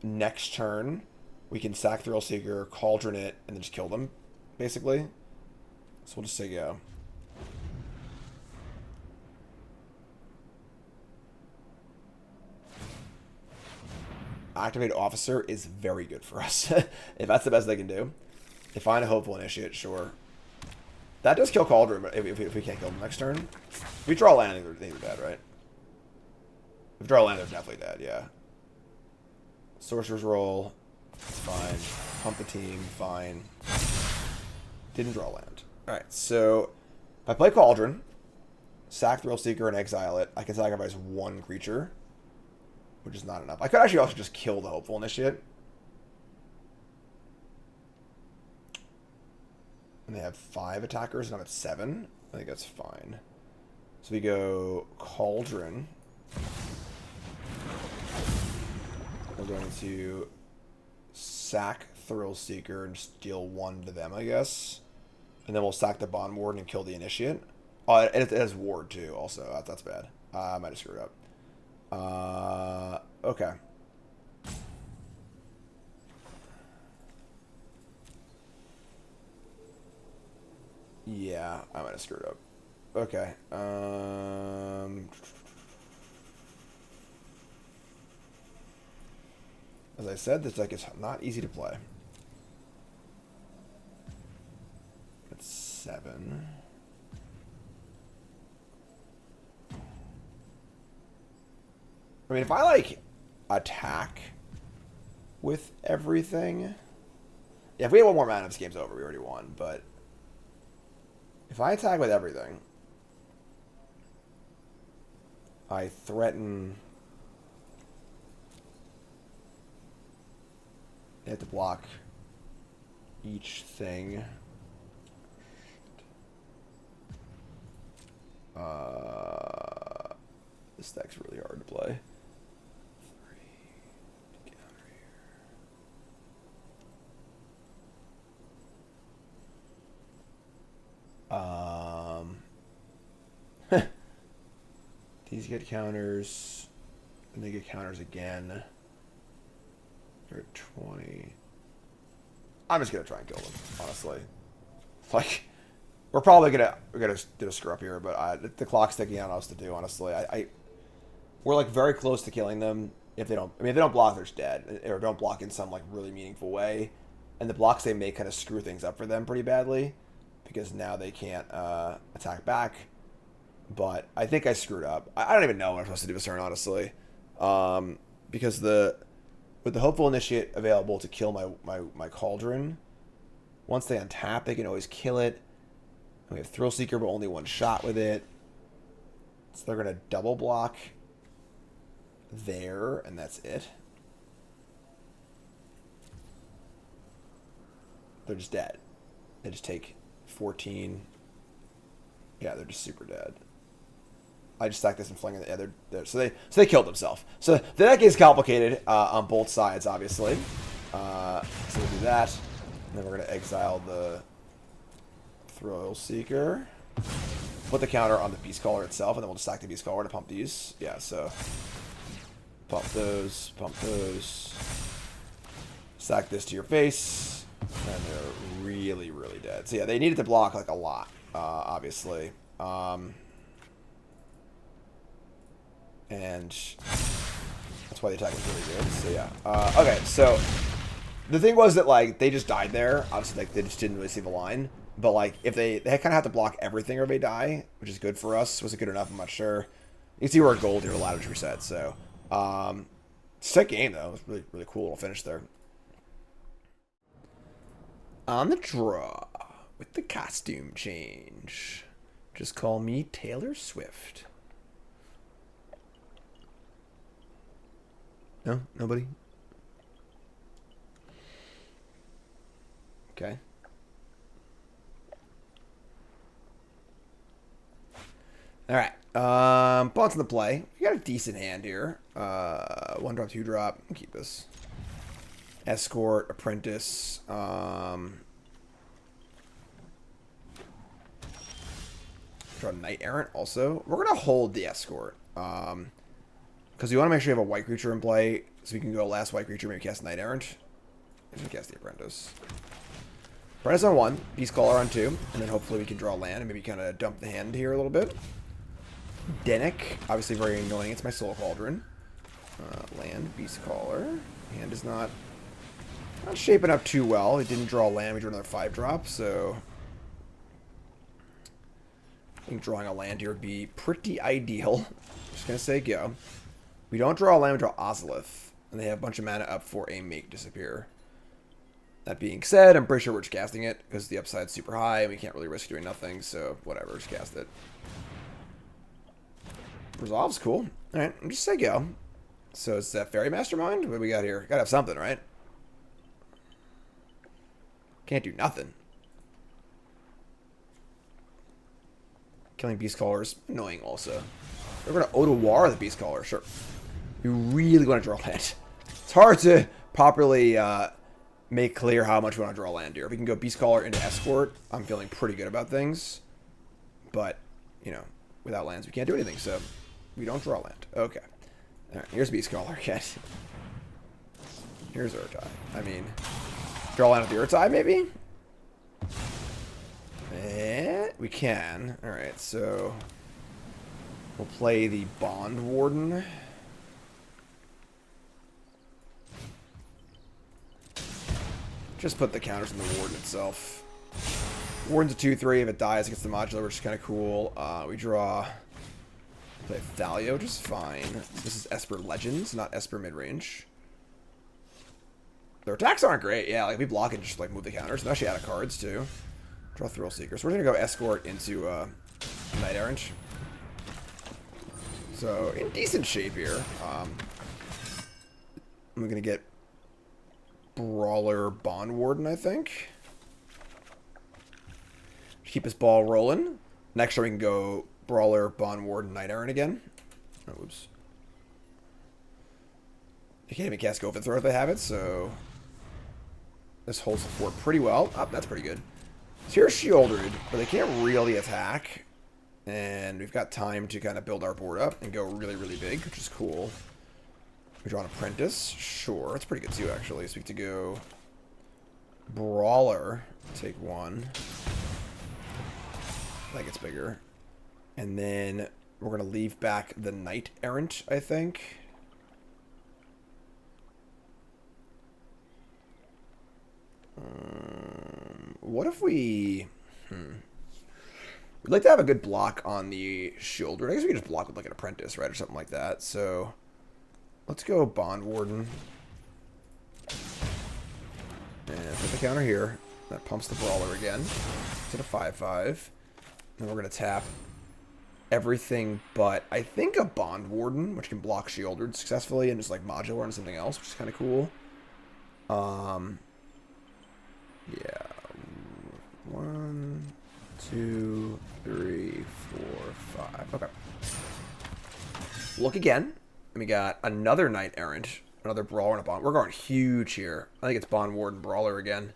next turn, we can sack Thrillseeker, Cauldron it, and then just kill them, basically. So we'll just say go. Activate Officer is very good for us. If that's the best they can do. If I find a Hopeful Initiate, sure. That does kill Cauldron, but if we can't kill them next turn. If we draw a land, I think they're dead, right? If we draw a land, they're definitely dead, yeah. Sorcerer's Roll, it's fine. Pump the team, fine. Didn't draw land. Alright, so if I play Cauldron, sack Thrillseeker and exile it, I can sacrifice 1 creature, which is not enough. I could actually also just kill the Hopeful Initiate. And they have 5 attackers, and I'm at 7. I think that's fine. So we go Cauldron. We're going to sack Thrillseeker and just deal 1 to them, I guess. And then we'll sack the Bondwarden and kill the Initiate. Oh, it has Ward, too, also. That's bad. I might have screwed up. Okay. Yeah, I might have screwed up. Okay. As I said, this deck is not easy to play. It's 7. I mean, if I, like, attack with everything... Yeah, if we have 1 more mana, this game's over. We already won, but... If I attack with everything... I threaten... They have to block each thing. This deck's really hard to play. 3 counter here. These get counters, and they get counters again. They're at 20. I'm just gonna try and kill them, honestly. Like, we're probably gonna do a screw up here, but the clock's ticking on us to do. Honestly, we're like very close to killing them if they don't. I mean, if they don't block, they're just dead, or don't block in some like really meaningful way. And the blocks they make kind of screw things up for them pretty badly, because now they can't attack back. But I think I screwed up. I don't even know what I'm supposed to do this turn, honestly, because with the Hopeful Initiate available to kill my Cauldron, once they untap, they can always kill it. And we have Thrillseeker, but only one shot with it. So they're going to double block there, and that's it. They're just dead. They just take 14. Yeah, they're just super dead. I just stacked this and fling it. Yeah, they're so they killed themselves. So the deck is complicated on both sides, obviously. So we'll do that. And then we're going to exile the Thrillseeker. Put the counter on the Beastcaller itself, and then we'll just stack the Beastcaller to pump these. Yeah, so pump those, pump those. Stack this to your face. And they're really, really dead. So yeah, they needed to block like a lot, obviously. And that's why the attack was really good. So yeah. Okay, so the thing was that like they just died there. Obviously, like they just didn't really see the line. But like if they kind of have to block everything or they die, which is good for us. Was it good enough? I'm not sure. You can see we're at gold here. A lot of reset. So sick game though. It was really, really cool little finish there. On the draw with the costume change. Just call me Taylor Swift. No? Nobody? Okay. Alright. Bonds in the play. We got a decent hand here. 1 drop, 2 drop. I'll keep this. Escort, Apprentice. Draw Knight-Errant also. We're going to hold the Escort. Because we want to make sure you have a white creature in play, so we can go last white creature, maybe cast Knight-Errant. Maybe cast the Apprentice. Apprentice on 1, Beastcaller on 2, and then hopefully we can draw land and maybe kind of dump the hand here a little bit. Dennick, obviously very annoying. It's my Soul Cauldron. Land, Beastcaller. Hand is not shaping up too well. It didn't draw land. We drew another 5-drop, so I think drawing a land here would be pretty ideal. Just gonna say go. We don't draw a land, we draw Ozolith, and they have a bunch of mana up for a Make Disappear. That being said, I'm pretty sure we're just casting it because the upside's super high and we can't really risk doing nothing, so whatever, just cast it. Resolve's cool. Alright, I'm just say go. So it's that Fairy Mastermind? What do we got here? Gotta have something, right? Can't do nothing. Killing Beastcaller is annoying also. We're going to Otawar the Beastcaller, sure. We really want to draw land. It's hard to properly make clear how much we want to draw land here. If we can go Beastcaller into Escort, I'm feeling pretty good about things. But, you know, without lands we can't do anything, so we don't draw land. Okay. Alright, here's Beastcaller again. Here's Urtai. I mean, draw land with the Urtai, maybe? We can. Alright, so we'll play the Bondwarden. Just put the counters in the Warden itself. Warden's a 2/3. If it dies against the modular, which is kind of cool. We draw. Play Thalio, which is fine. This is Esper Legends, not Esper Midrange. Their attacks aren't great. Yeah, like we block and just like move the counters. They're actually out of cards too. Draw Thrillseeker. So we're gonna go Escort into Knight-Errant. So in decent shape here. I'm gonna get Brawler Bondwarden, I think. Keep his ball rolling. Next turn we can go Brawler Bondwarden Knight-Errant again. Oh, oops. They can't even cast Go for Throw if they have it, so this holds the fort pretty well. Oh, that's pretty good. So here's Shieldred, but they can't really attack. And we've got time to kind of build our board up and go really, really big, which is cool. We draw an Apprentice. Sure, it's pretty good too, actually. So we get to go Brawler, take 1. That gets bigger. And then we're going to leave back the Knight-Errant, I think. What if we... We'd like to have a good block on the shoulder. I guess we could just block with like an Apprentice, right? Or something like that. So let's go Bondwarden. And put the counter here. That pumps the Brawler again. To the 5/5. And we're going to tap everything but, I think, a Bondwarden, which can block Shieldred successfully and just like modular on something else, which is kind of cool. Yeah. 1, 2, 3, 4, 5. Okay. Look again. And we got another Knight-Errant, another Brawler, and a Bond. We're going huge here. I think it's Bondwarden Brawler again.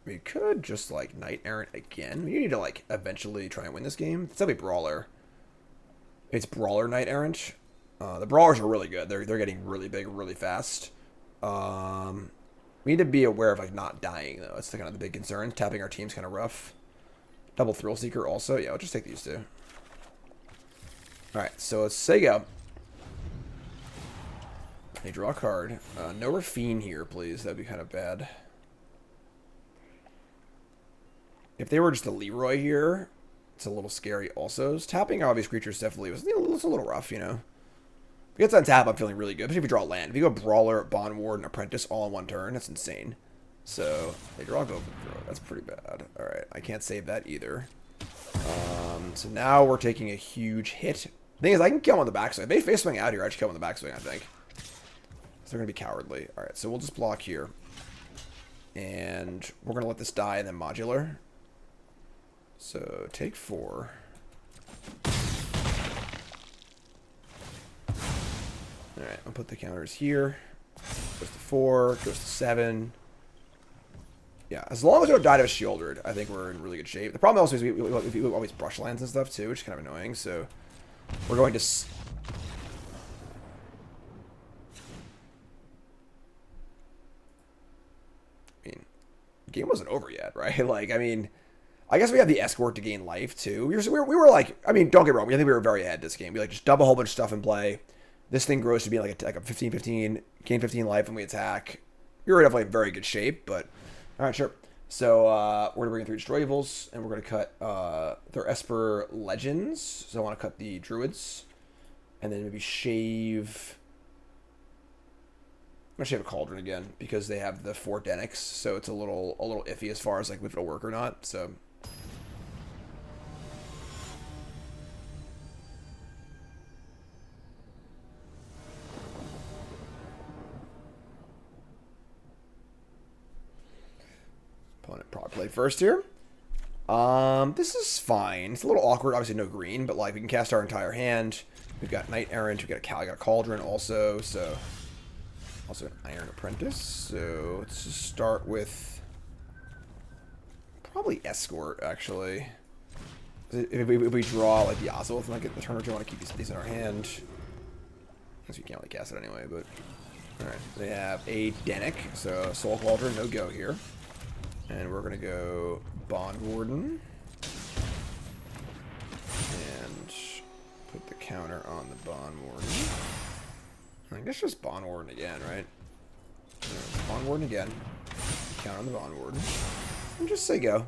We could just like Knight-Errant again. We need to like eventually try and win this game. It's definitely Brawler. It's Brawler Knight-Errant. The Brawlers are really good. They're getting really big really fast. We need to be aware of like not dying though. That's kind of the big concern. Tapping our team's kind of rough. Double Thrillseeker also. Yeah, I'll just take these two. Alright, so let's say go. They draw a card. No Rafine here, please. That'd be kind of bad. If they were just a Leroy here, it's a little scary also. Tapping obvious creatures definitely was a little rough, you know. If it gets on tap, I'm feeling really good. Especially if you draw land. If you go Brawler, Bondwarden, Apprentice all in one turn, that's insane. So, they draw go for throw. That's pretty bad. Alright, I can't save that either. So now we're taking a huge hit. The thing is, I can kill him on the backswing. They face swing out here. I should kill him on the backswing, I think. So they're going to be cowardly. Alright, so we'll just block here. And we're going to let this die and then modular. So, take 4. Alright, I'll put the counters here. Goes to 4, goes to 7. Yeah, as long as we don't die to a Shieldred, I think we're in really good shape. The problem also is we always Brushlands and stuff too, which is kind of annoying, so we're going to... I mean, the game wasn't over yet, right? Like, I mean... I guess we have the Escort to gain life, too. We were like... I mean, don't get me wrong. I think we were very ahead this game. We, like, just dump a whole bunch of stuff in play. This thing grows to be like a 15-15. Gain 15 life when we attack. We were definitely in very good shape, but... Alright, sure. So, we're going to bring in 3 Destroy Evils, and we're going to cut their Esper Legends. So I want to cut the Druids. And then maybe shave... I'm going to shave a Cauldron again, because they have the 4 Denics, so it's a little iffy as far as like if it'll work or not, so... Opponent probably played first here. This is fine. It's a little awkward. Obviously no green, but like we can cast our entire hand. We've got Knight-Errant. We've got a Cauldron also. So also an Iron Apprentice. So let's just start with probably Escort actually. If we draw like the Ozolith and like the turn or two, I want to keep these in our hand. Guess we can't really cast it anyway, but all right. They have a Denic, so Soul Cauldron, no go here. And we're going to go Bondwarden. And put the counter on the Bondwarden. I guess just Bondwarden again, right? Bondwarden again. Counter on the Bondwarden. And just say go.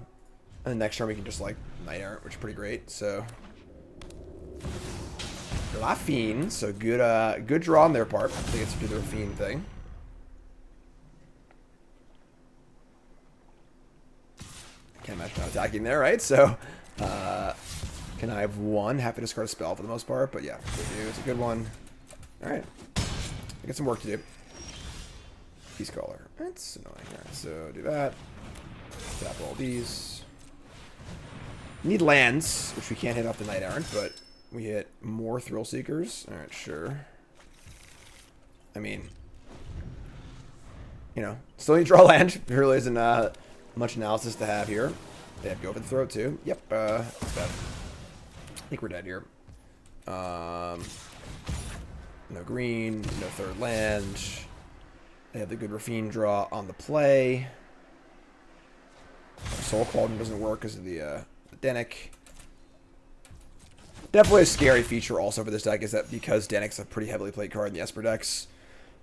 And the next turn we can just like Knight-Errant, which is pretty great. So Rafine, so good draw on their part. I think it's to do the Rafine thing. Can't imagine not attacking there, right? So, can I have 1? Have to discard a spell for the most part, but yeah, we do. It's a good one. Alright. I got some work to do. Beastcaller. That's annoying. Alright, so do that. Tap all these. Need lands, which we can't hit off the Knight-Errant, but we hit more Thrillseekers. Alright, sure. I mean, you know, still need to draw land. There really isn't, much analysis to have here. They have go for the throat too. Yep, that's bad. I think we're dead here. No green, no third land. They have the good Rafine draw on the play. Soul Cauldron doesn't work because of the Dennick. Definitely a scary feature also for this deck is that because Dennick's a pretty heavily played card in the Esper decks,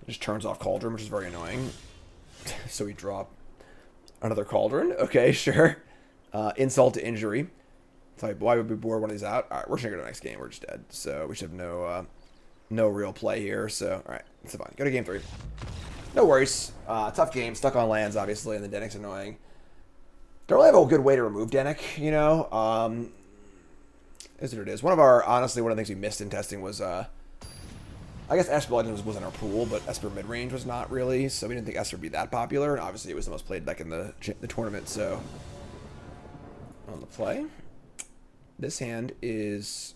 it just turns off Cauldron, which is very annoying. So we drop another Cauldron. Okay, sure. Insult to injury. It's like, why would we board one of these out? All right, we're just going to go to the next game. We're just dead. So we should have no real play here. So, all right, it's fine. Go to game 3. No worries. Tough game. Stuck on lands, obviously, and the Dennick's annoying. Don't really have a good way to remove Dennick, you know? Is what it is. One of the things we missed in testing was, I guess Esper Legends was in our pool, but Esper mid-range was not really, so we didn't think Esper would be that popular, and obviously it was the most played deck in the tournament, so... On the play. This hand is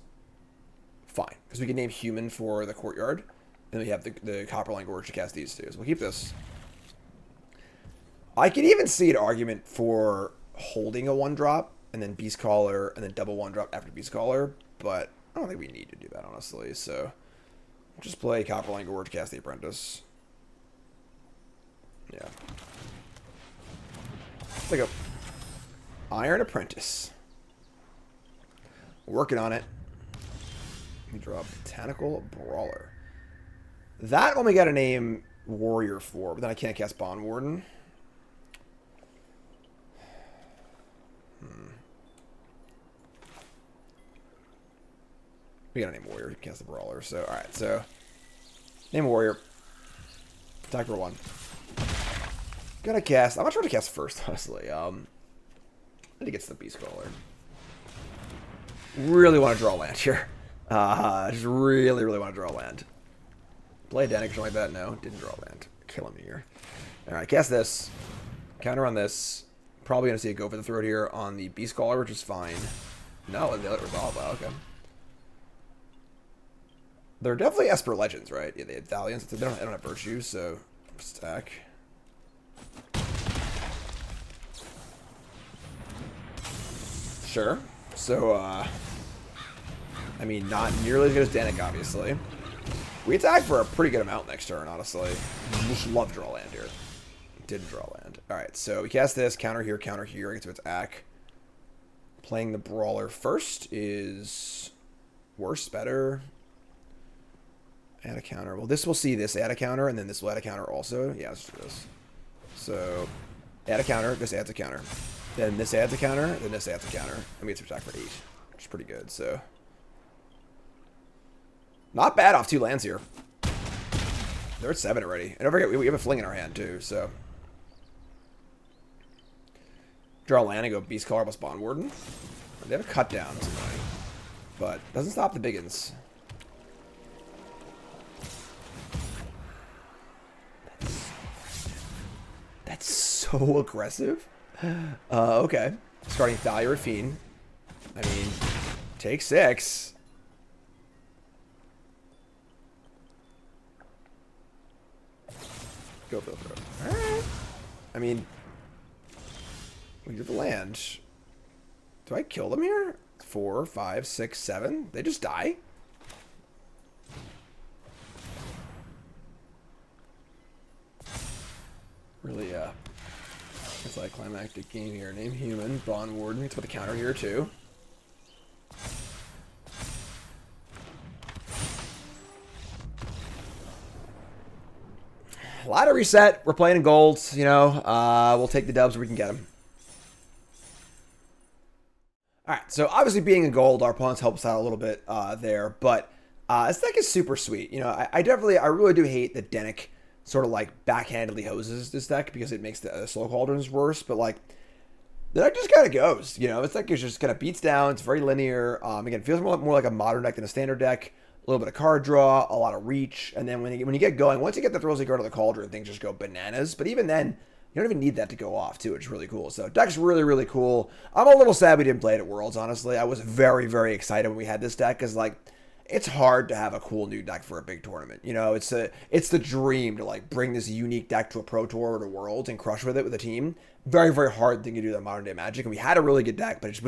fine, because we can name Human for the Courtyard, and we have the Copperline Gorge to cast these two, so we'll keep this. I could even see an argument for holding a 1-drop, and then Beastcaller, and then double 1-drop after Beastcaller, but I don't think we need to do that, honestly, so... Just play Copperline Gorge, cast the Apprentice. Yeah. Let's take a Iron Apprentice. Working on it. We draw Botanical Brawler. That one we got to name Warrior for, but then I can't cast Bondwarden. We gotta name Warrior, cast the Brawler. So, alright, so name Warrior. Attack for 1. Gonna cast. I'm not sure what to cast first, honestly. I need to get to the Beastcaller. Really want to draw land here. Just really, really want to draw land. Play a Dennick, something like that. No, didn't draw land. Killing me here. Alright, cast this. Counter on this. Probably gonna see a go for the throat here on the Beastcaller, which is fine. No, they let it resolve. Wow, okay. They're definitely Esper Legends, right? Yeah, they have Valiance. They don't have Virtue, so just attack. Sure. So, I mean, not nearly as good as Dennick, obviously. We attack for a pretty good amount next turn, honestly. Just love draw land here. Didn't draw land. Alright, so we cast this. Counter here, I get to attack. Playing the Brawler first is worse, better. Add a counter. Well, this will see this add a counter, and then this will add a counter also. Yeah, let's do this. So, add a counter, this adds a counter. Then this adds a counter, then this adds a counter. And we get to attack for 8, which is pretty good, so. Not bad off 2 lands here. They're at 7 already. And don't forget, we have a Fling in our hand, too, so. Draw land and go Beastcaller plus Bondwarden. They have a cut down, it's annoying. But doesn't stop the biggins. That's so aggressive. Okay. Starting Thalia Rafine. I mean, take 6. Go for the throat. Alright. I mean, we do the land. Do I kill them here? 4, 5, 6, 7. They just die? Really, it's like climactic game here. Name Human, Bondwarden. Let's put the counter here too. Ladder reset. We're playing in gold. You know, we'll take the dubs where we can get them. All right. So obviously, being in gold, our opponents help us out a little bit there. But this deck is super sweet. You know, I really do hate that Dennick sort of like backhandedly hoses this deck because it makes the slow cauldrons worse. But like, the deck just kind of goes. You know, this deck is just kind of beats down. It's very linear. Again, it feels more like a modern deck than a standard deck. A little bit of card draw, a lot of reach, and then when you get going, once you get the Thrillseeker to the Cauldron, things just go bananas. But even then, you don't even need that to go off, too, which is really cool. So, deck's really, really cool. I'm a little sad we didn't play it at Worlds, honestly. I was very, very excited when we had this deck, because, like, it's hard to have a cool new deck for a big tournament. You know, it's the dream to, like, bring this unique deck to a Pro Tour or to Worlds and crush with it with a team. Very, very hard thing to do in modern-day Magic, and we had a really good deck, but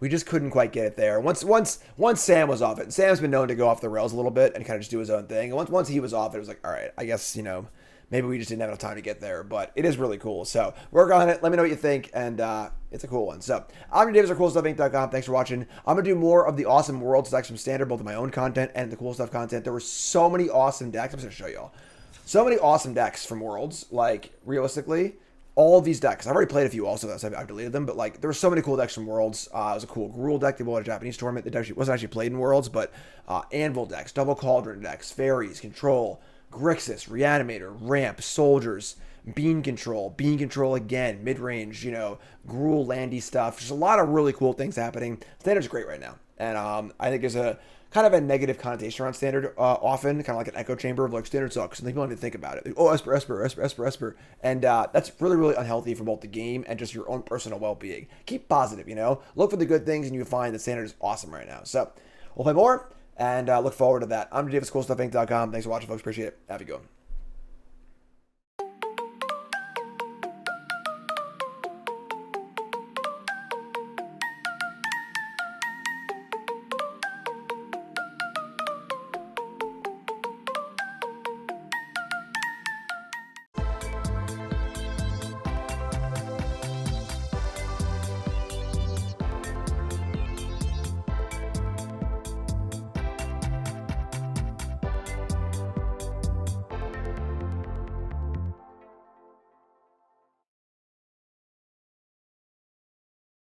we we just couldn't quite get it there. Once Sam was off it, and Sam's been known to go off the rails a little bit and kind of just do his own thing. And once he was off it, it was like, all right, I guess, maybe we just didn't have enough time to get there, but it is really cool. So work on it. Let me know what you think, and it's a cool one. So I'm your Davis or CoolStuffInc.com. Thanks for watching. I'm going to do more of the awesome world decks from Standard, both in my own content and the Cool Stuff content. There were so many awesome decks. I'm just going to show y'all. So many awesome decks from Worlds, like, realistically. All of these decks. I've already played a few also, so I've deleted them, but like there were so many cool decks from Worlds. It was a cool Gruul deck. They won a Japanese tournament. It wasn't actually played in Worlds, but Anvil decks, double Cauldron decks, Fairies, Control, Grixis, Reanimator, Ramp, Soldiers, Bean Control again, mid-range, Gruul landy stuff. Just a lot of really cool things happening. Standard's great right now. And I think there's a kind of a negative connotation around Standard often, kind of like an echo chamber of like Standard sucks, and people don't even think about it. Like, oh, Esper. And that's really, really unhealthy for both the game and just your own personal well-being. Keep positive, Look for the good things, and you'll find that Standard is awesome right now. So we'll play more, and look forward to that. I'm Davis, CoolStuffInc.com. Thanks for watching, folks. Appreciate it. Have a good one.